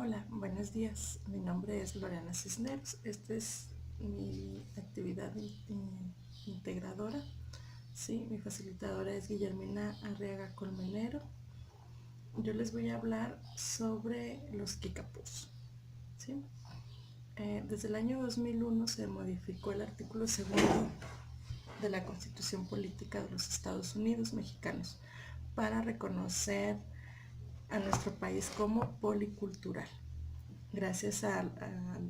Hola, buenos días. Mi nombre es Lorena Cisneros. Esta es mi actividad integradora. Sí, mi facilitadora es Guillermina Arriaga Colmenero. Yo les voy a hablar sobre los kikapús. ¿Sí? Desde el año 2001 se modificó el artículo 2 de la Constitución Política de los Estados Unidos Mexicanos para reconocer a nuestro país como policultural. Gracias a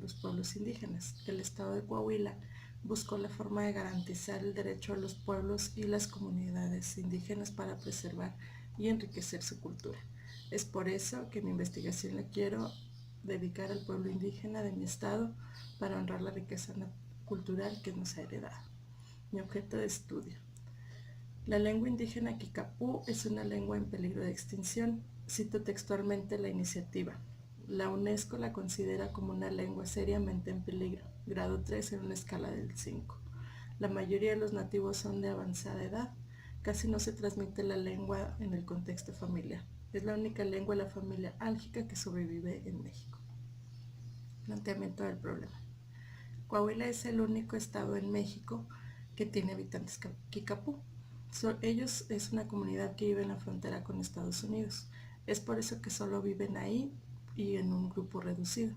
los pueblos indígenas, el estado de Coahuila buscó la forma de garantizar el derecho a los pueblos y las comunidades indígenas para preservar y enriquecer su cultura. Es por eso que mi investigación la quiero dedicar al pueblo indígena de mi estado para honrar la riqueza cultural que nos ha heredado. Mi objeto de estudio. La lengua indígena Kikapú es una lengua en peligro de extinción. Cito textualmente la iniciativa. La UNESCO la considera como una lengua seriamente en peligro, grado 3 en una escala del 5. La mayoría de los nativos son de avanzada edad. Casi no se transmite la lengua en el contexto familiar. Es la única lengua de la familia álgica que sobrevive en México. Planteamiento del problema. Coahuila es el único estado en México que tiene habitantes Kikapú. Ellos es una comunidad que vive en la frontera con Estados Unidos. Es por eso que solo viven ahí y en un grupo reducido.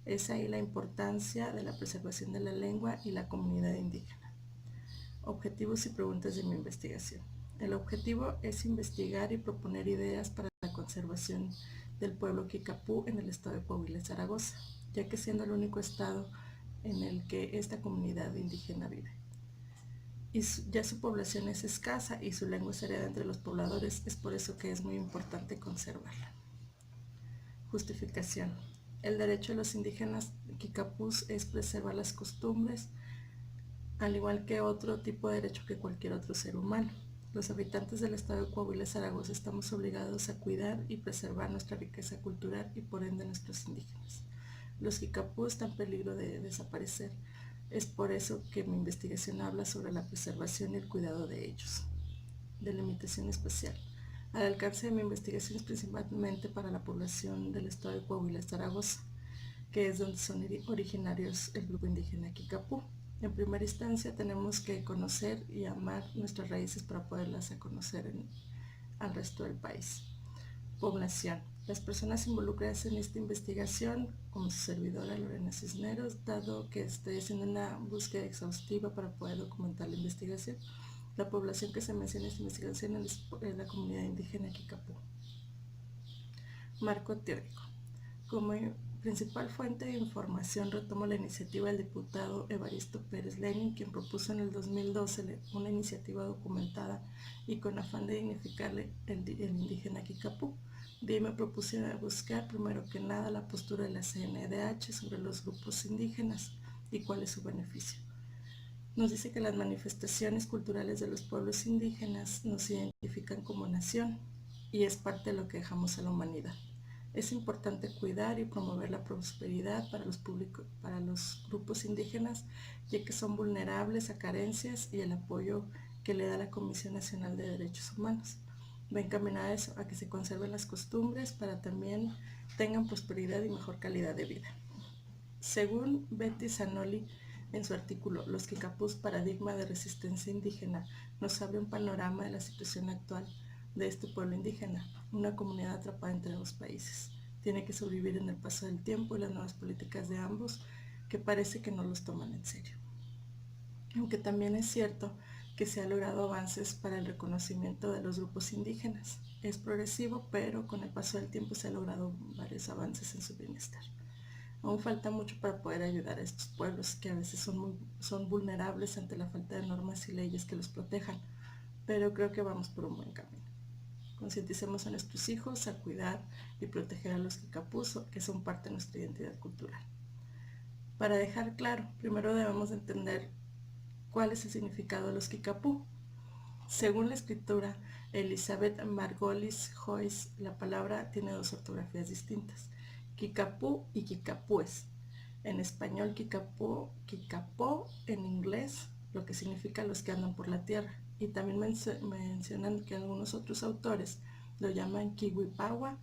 Es ahí la importancia de la preservación de la lengua y la comunidad indígena. Objetivos y preguntas de mi investigación. El objetivo es investigar y proponer ideas para la conservación del pueblo Kikapú en el estado de Coahuila y Zaragoza, ya que siendo el único estado en el que esta comunidad indígena vive. Y ya su población es escasa y su lengua es heredada entre los pobladores, es por eso que es muy importante conservarla. Justificación. El derecho de los indígenas Kikapús es preservar las costumbres, al igual que otro tipo de derecho que cualquier otro ser humano. Los habitantes del estado de Coahuila y Zaragoza estamos obligados a cuidar y preservar nuestra riqueza cultural y por ende nuestros indígenas. Los Kikapús están en peligro de desaparecer. Es por eso que mi investigación habla sobre la preservación y el cuidado de ellos. Delimitación espacial. Al alcance de mi investigación es principalmente para la población del estado de Coahuila y Zaragoza, que es donde son originarios el grupo indígena Kikapú. En primera instancia tenemos que conocer y amar nuestras raíces para poderlas conocer al resto del país. Población. Las personas involucradas en esta investigación, como su servidora Lorena Cisneros, dado que estoy haciendo una búsqueda exhaustiva para poder documentar la investigación, la población que se menciona en esta investigación es la comunidad indígena Kikapú. Marco teórico. Como principal fuente de información retomo la iniciativa del diputado Evaristo Pérez Lenin, quien propuso en el 2012 una iniciativa documentada y con afán de dignificarle el indígena Kikapú. De ahí me propuse buscar primero que nada la postura de la CNDH sobre los grupos indígenas y cuál es su beneficio. Nos dice que las manifestaciones culturales de los pueblos indígenas nos identifican como nación y es parte de lo que dejamos a la humanidad. Es importante cuidar y promover la prosperidad para los grupos indígenas, ya que son vulnerables a carencias y el apoyo que le da la Comisión Nacional de Derechos Humanos. Va encaminada a eso, a que se conserven las costumbres para también tengan prosperidad y mejor calidad de vida. Según Betty Zanoli, en su artículo Los Kikapús, paradigma de resistencia indígena, nos abre un panorama de la situación actual de este pueblo indígena, una comunidad atrapada entre dos países. Tiene que sobrevivir en el paso del tiempo y las nuevas políticas de ambos, que parece que no los toman en serio. Aunque también es cierto que se han logrado avances para el reconocimiento de los grupos indígenas. Es progresivo, pero con el paso del tiempo se han logrado varios avances en su bienestar. Aún falta mucho para poder ayudar a estos pueblos que a veces son vulnerables ante la falta de normas y leyes que los protejan, pero creo que vamos por un buen camino. Concienticemos a nuestros hijos a cuidar y proteger a los Kikapús, que son parte de nuestra identidad cultural. Para dejar claro, primero debemos entender cuál es el significado de los Kikapú. Según la escritora Elizabeth Margolis Joyce, la palabra tiene dos ortografías distintas, Kikapú y Kikapúes. En español, Kikapó, en inglés, lo que significa los que andan por la tierra. Y también mencionan que algunos otros autores lo llaman Kiwipahua,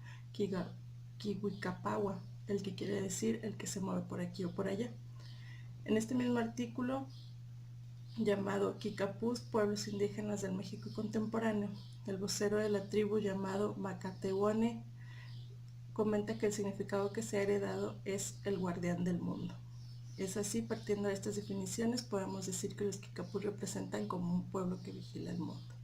Kiwicapahua, el que quiere decir el que se mueve por aquí o por allá. En este mismo artículo, llamado Kikapús, Pueblos Indígenas del México Contemporáneo, el vocero de la tribu llamado Macatehuane comenta que el significado que se ha heredado es el guardián del mundo. Es así, partiendo de estas definiciones, podemos decir que los Kikapús representan como un pueblo que vigila el mundo.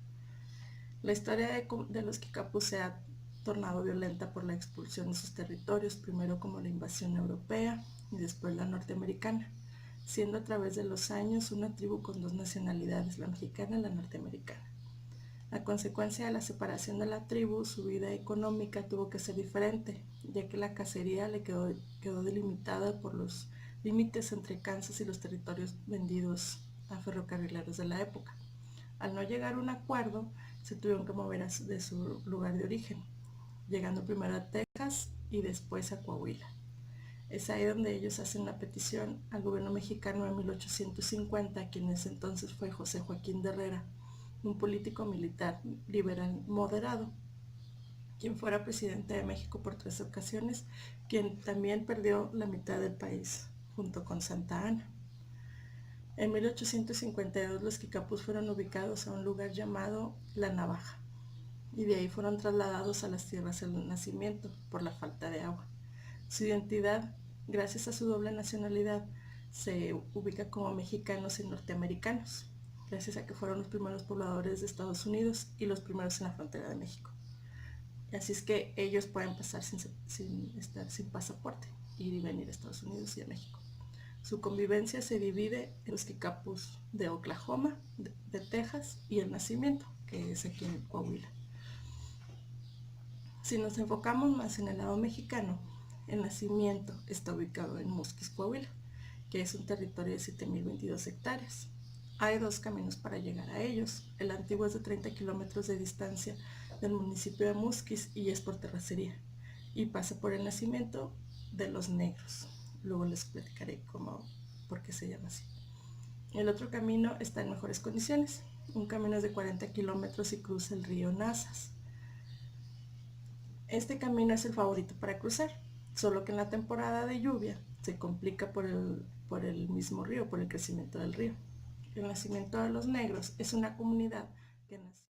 La historia de los Kikapús se ha tornado violenta por la expulsión de sus territorios, primero como la invasión europea y después la norteamericana, siendo a través de los años una tribu con dos nacionalidades, la mexicana y la norteamericana. A consecuencia de la separación de la tribu, su vida económica tuvo que ser diferente, ya que la cacería le quedó delimitada por los límites entre Kansas y los territorios vendidos a ferrocarrileros de la época. Al no llegar a un acuerdo, se tuvieron que mover de su lugar de origen, llegando primero a Texas y después a Coahuila. Es ahí donde ellos hacen la petición al gobierno mexicano en 1850, quien en ese entonces fue José Joaquín de Herrera, un político militar liberal moderado, quien fuera presidente de México por 3 ocasiones, quien también perdió la mitad del país, junto con Santa Ana. En 1852 los Kikapús fueron ubicados a un lugar llamado La Navaja, y de ahí fueron trasladados a las tierras del nacimiento por la falta de agua. Su identidad, gracias a su doble nacionalidad, se ubica como mexicanos y norteamericanos, gracias a que fueron los primeros pobladores de Estados Unidos y los primeros en la frontera de México. Así es que ellos pueden pasar sin pasaporte, ir y venir a Estados Unidos y a México. Su convivencia se divide en los Kikapús de Oklahoma, de Texas y el nacimiento, que es aquí en Coahuila. Si nos enfocamos más en el lado mexicano, el nacimiento está ubicado en Musquis, Coahuila, que es un territorio de 7.022 hectáreas. Hay 2 caminos para llegar a ellos. El antiguo es de 30 kilómetros de distancia del municipio de Musquis y es por terracería, y pasa por el nacimiento de los negros. Luego les platicaré por qué se llama así. El otro camino está en mejores condiciones. Un camino es de 40 kilómetros y cruza el río Nazas. Este camino es el favorito para cruzar, solo que en la temporada de lluvia se complica por el mismo río, por el crecimiento del río. El nacimiento de los negros es una comunidad que nació.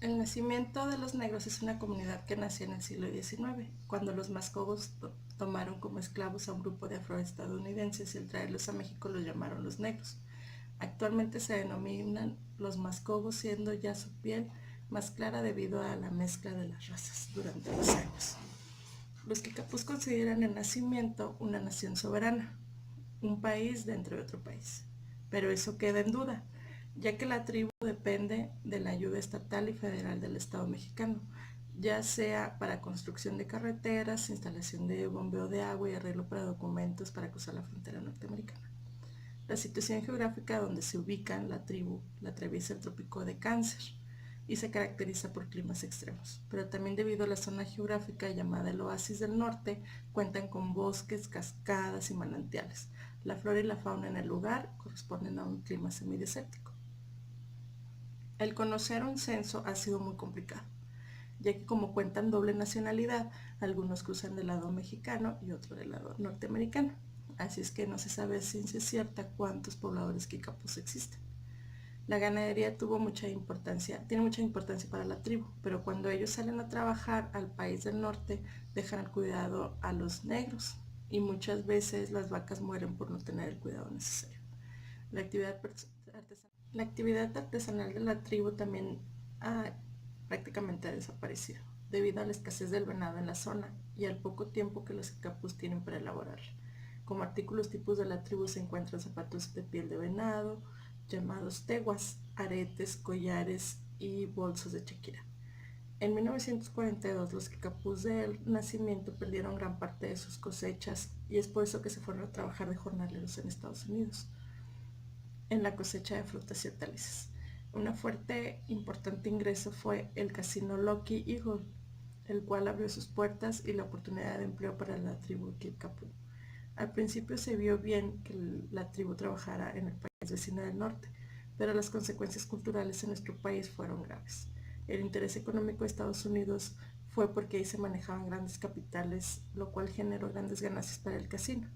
El nacimiento de los negros es una comunidad que nació en el siglo XIX, cuando los Mascogos tomaron como esclavos a un grupo de afroestadounidenses y al traerlos a México los llamaron los negros. Actualmente se denominan los Mascogos, siendo ya su piel más clara debido a la mezcla de las razas durante los años. Los Kikapús consideran el nacimiento una nación soberana, un país dentro de otro país, pero eso queda en duda, ya que la tribu depende de la ayuda estatal y federal del Estado mexicano, ya sea para construcción de carreteras, instalación de bombeo de agua y arreglo para documentos para cruzar la frontera norteamericana. La situación geográfica donde se ubica la tribu la atraviesa el trópico de Cáncer y se caracteriza por climas extremos, pero también debido a la zona geográfica llamada el Oasis del Norte, cuentan con bosques, cascadas y manantiales. La flora y la fauna en el lugar corresponden a un clima semidesértico. El conocer un censo ha sido muy complicado, ya que como cuentan doble nacionalidad, algunos cruzan del lado mexicano y otro del lado norteamericano. Así es que no se sabe a ciencia cierta cuántos pobladores Kikapús existen. La ganadería tiene mucha importancia para la tribu, pero cuando ellos salen a trabajar al país del norte, dejan al cuidado a los negros y muchas veces las vacas mueren por no tener el cuidado necesario. La actividad artesanal de la tribu también prácticamente ha desaparecido, debido a la escasez del venado en la zona y al poco tiempo que los Kikapús tienen para elaborar. Como artículos tipos de la tribu se encuentran zapatos de piel de venado, llamados teguas, aretes, collares y bolsos de Shakira. En 1942 los Kikapús del nacimiento perdieron gran parte de sus cosechas y es por eso que se fueron a trabajar de jornaleros en Estados Unidos. en la cosecha de frutas y hortalizas. Una fuerte importante ingreso fue el casino Lucky Eagle, el cual abrió sus puertas y la oportunidad de empleo para la tribu Kickapoo. Al principio se vio bien que la tribu trabajara en el país vecino del norte, pero las consecuencias culturales en nuestro país fueron graves. El interés económico de Estados Unidos fue porque ahí se manejaban grandes capitales, lo cual generó grandes ganancias para el casino.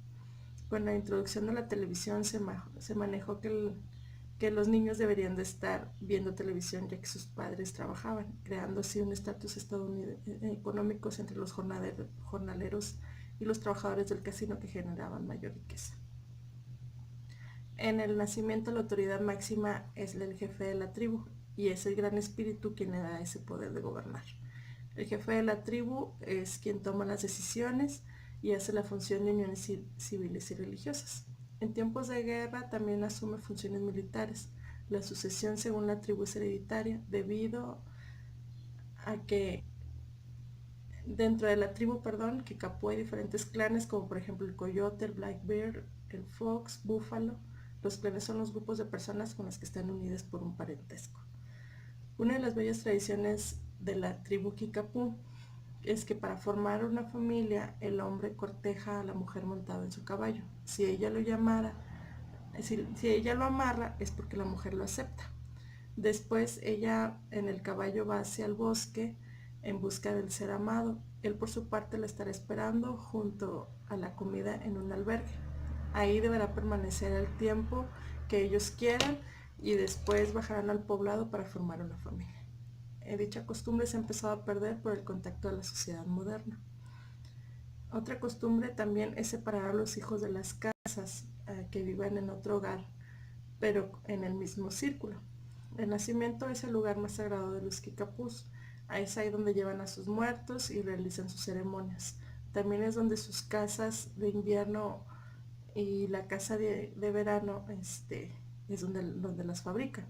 Con la introducción de la televisión se manejó que los niños deberían de estar viendo televisión ya que sus padres trabajaban, creando así un estatus económico entre los jornaleros y los trabajadores del casino que generaban mayor riqueza. En el nacimiento la autoridad máxima es el jefe de la tribu y es el gran espíritu quien le da ese poder de gobernar. El jefe de la tribu es quien toma las decisiones y hace la función de uniones civiles y religiosas. En tiempos de guerra también asume funciones militares. La sucesión según la tribu es hereditaria debido a que dentro de la tribu, Kickapoo hay diferentes clanes como por ejemplo el coyote, el black bear, el fox, búfalo. Los clanes son los grupos de personas con las que están unidas por un parentesco. Una de las bellas tradiciones de la tribu Kickapoo es que para formar una familia el hombre corteja a la mujer montado en su caballo. Si ella lo amarra es porque la mujer lo acepta. Después ella en el caballo va hacia el bosque en busca del ser amado. Él por su parte la estará esperando junto a la comida en un albergue. Ahí deberá permanecer el tiempo que ellos quieran y después bajarán al poblado para formar una familia. Dicha costumbre se ha empezado a perder por el contacto de la sociedad moderna. Otra costumbre también es separar a los hijos de las casas que vivan en otro hogar, pero en el mismo círculo. El nacimiento es el lugar más sagrado de los Kickapoos. Es ahí donde llevan a sus muertos y realizan sus ceremonias. También es donde sus casas de invierno y la casa de verano es donde las fabrican.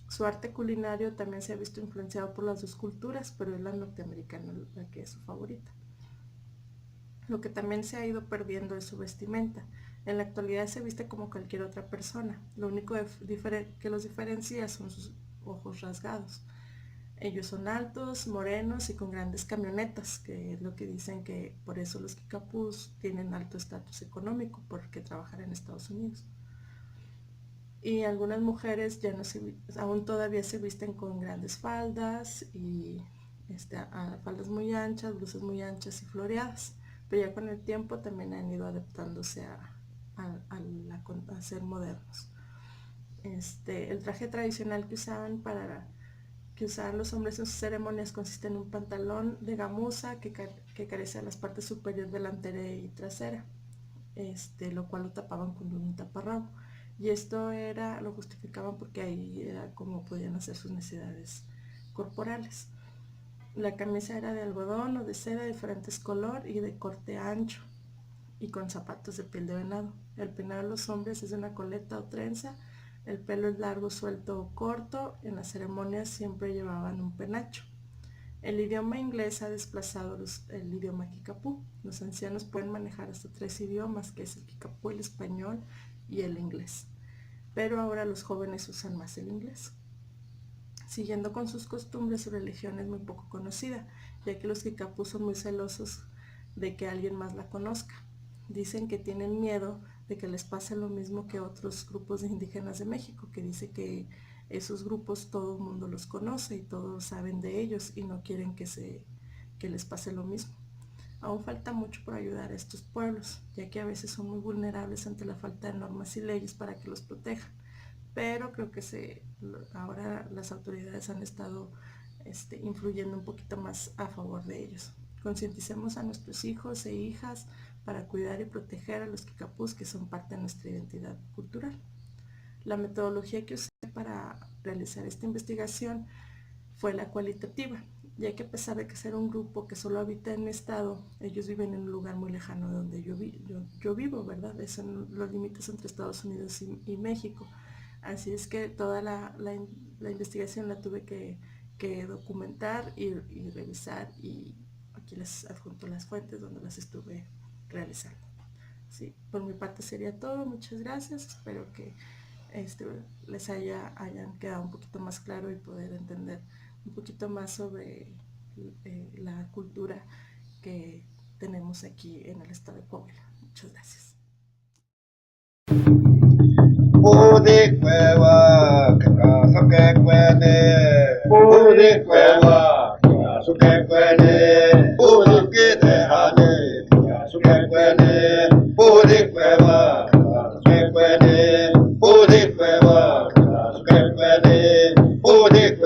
Su arte culinario también se ha visto influenciado por las dos culturas, pero es la norteamericana la que es su favorita. Lo que también se ha ido perdiendo es su vestimenta. En la actualidad se viste como cualquier otra persona. Lo único que los diferencia son sus ojos rasgados. Ellos son altos, morenos y con grandes camionetas, que es lo que dicen que por eso los Kickapoos tienen alto estatus económico, porque trabajan en Estados Unidos. Y algunas mujeres aún todavía se visten con grandes faldas y faldas muy anchas, blusas muy anchas y floreadas, pero ya con el tiempo también han ido adaptándose a ser modernos. El traje tradicional que usaban los hombres en sus ceremonias consiste en un pantalón de gamuza que carece a las partes superior delantera y trasera, lo cual lo tapaban con un taparrabo. Y esto lo justificaban porque ahí era como podían hacer sus necesidades corporales. La camisa era de algodón o de seda de diferentes color y de corte ancho y con zapatos de piel de venado. El peinado de los hombres es de una coleta o trenza. El pelo es largo, suelto o corto. En las ceremonias siempre llevaban un penacho. El idioma inglés ha desplazado el idioma Kickapoo. Los ancianos pueden manejar hasta 3 idiomas, que es el Kickapoo, el español y el inglés. Pero ahora los jóvenes usan más el inglés. Siguiendo con sus costumbres, su religión es muy poco conocida, ya que los Kickapoo son muy celosos de que alguien más la conozca. Dicen que tienen miedo de que les pase lo mismo que otros grupos de indígenas de México, que dice que esos grupos todo el mundo los conoce y todos saben de ellos y no quieren que les pase lo mismo. Aún falta mucho por ayudar a estos pueblos, ya que a veces son muy vulnerables ante la falta de normas y leyes para que los protejan. Pero creo que ahora las autoridades han estado influyendo un poquito más a favor de ellos. Concienticemos a nuestros hijos e hijas para cuidar y proteger a los Kickapoos, que son parte de nuestra identidad cultural. La metodología que usé para realizar esta investigación fue la cualitativa, ya que a pesar de que ser un grupo que solo habita en mi estado, ellos viven en un lugar muy lejano de donde yo vivo, ¿verdad? Son los límites entre Estados Unidos y México. Así es que toda la investigación la tuve que documentar y revisar, y aquí les adjunto las fuentes donde las estuve realizando. Sí, por mi parte sería todo. Muchas gracias. Espero que les hayan quedado un poquito más claro y poder entender un poquito más sobre la cultura que tenemos aquí en el estado de Puebla. Muchas gracias. Budi cueva, que caso que cuene. Budi cueva, que caso que cuene. Budi que dejane, que caso que cuene. Budi cueva, que caso que cuene. Budi cueva, que caso que cuene. Budi